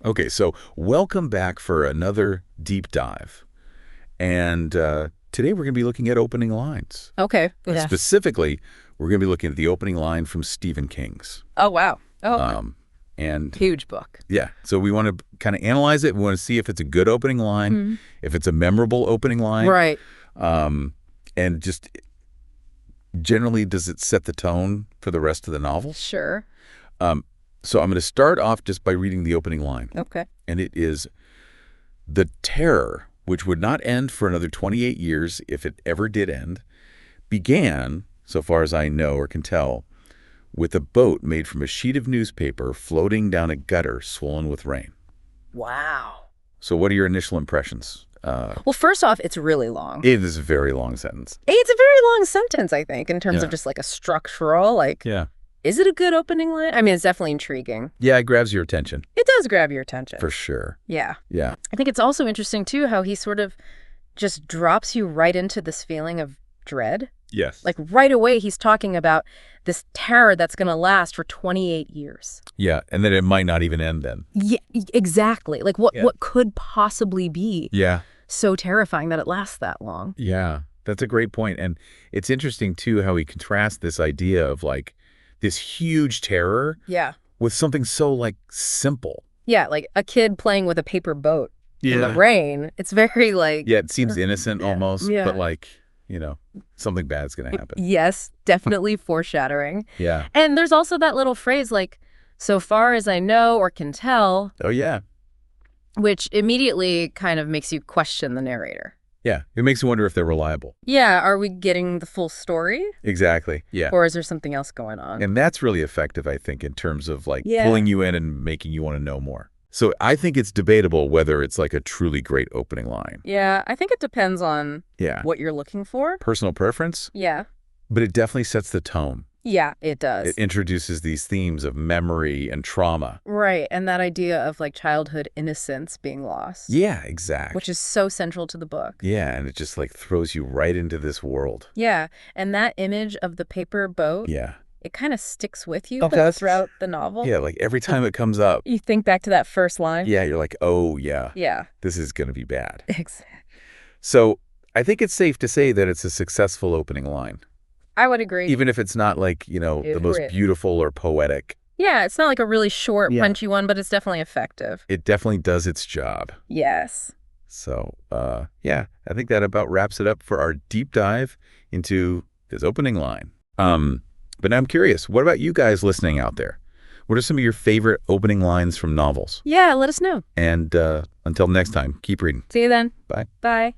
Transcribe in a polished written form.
Okay, so welcome back for another deep dive. And today we're going to be looking at opening lines. Okay. Yeah. Specifically, we're going to be looking at the opening line from Stephen King's. Oh, wow. Oh, and huge book. yeah, so we want to kind of analyze it. We want to see if it's a good opening line, if it's a memorable opening line. Right. And just generally, does it set the tone for the rest of the novel? Sure. So I'm going to start off just by reading the opening line. Okay. And it is, "The terror, which would not end for another 28 years if it ever did end, began, so far as I know or can tell, with a boat made from a sheet of newspaper floating down a gutter swollen with rain." Wow. So what are your initial impressions? Well, first off, it's really long. It is a very long sentence. It's a very long sentence, I think, in terms Yeah. of just like a structural, Yeah. is it a good opening line? I mean, it's definitely intriguing. Yeah, it grabs your attention. It does grab your attention. For sure. Yeah. Yeah. I think it's also interesting, too, how he sort of just drops you right into this feeling of dread. Yes. Like right away, he's talking about this terror that's going to last for 28 years. Yeah, and then it might not even end then. Yeah, exactly. Like what could possibly be Yeah. so terrifying that it lasts that long? Yeah, that's a great point. And it's interesting, too, how he contrasts this idea of, like, this huge terror Yeah. with something so, like, simple. Yeah, like a kid playing with a paper boat in the rain. It's very like... Yeah, it seems innocent almost, Yeah. but, like, something bad's going to happen. Yes, definitely foreshadowing. Yeah. And there's also that little phrase like, "so far as I know or can tell," Oh, yeah. which immediately kind of makes you question the narrator. Yeah, it makes you wonder if they're reliable. Yeah, are we getting the full story? Exactly, yeah. Or is there something else going on? And that's really effective, I think, in terms of, like, Yeah. pulling you in and making you want to know more. So I think it's debatable whether it's, like, a truly great opening line. Yeah, I think it depends on Yeah. what you're looking for. Personal preference, Yeah. but it definitely sets the tone. Yeah, it does. It introduces these themes of memory and trauma. Right, and that idea of like childhood innocence being lost. Yeah, exactly. Which is so central to the book. Yeah, and it just, like, throws you right into this world. Yeah, and that image of the paper boat, Yeah. it kind of sticks with you Okay. throughout the novel. Yeah, like, every time it comes up, You think back to that first line. yeah, you're like, oh, yeah, Yeah. this is going to be bad. Exactly. So I think it's safe to say that it's a successful opening line, I would agree. even if it's not, like, the most Right. beautiful or poetic. Yeah, it's not like a really short, Yeah. punchy one, but it's definitely effective. It definitely does its job. Yes. So, yeah, I think that about wraps it up for our deep dive into this opening line. But now I'm curious, what about you guys listening out there? What are some of your favorite opening lines from novels? Yeah, let us know. And until next time, keep reading. See you then. Bye. Bye.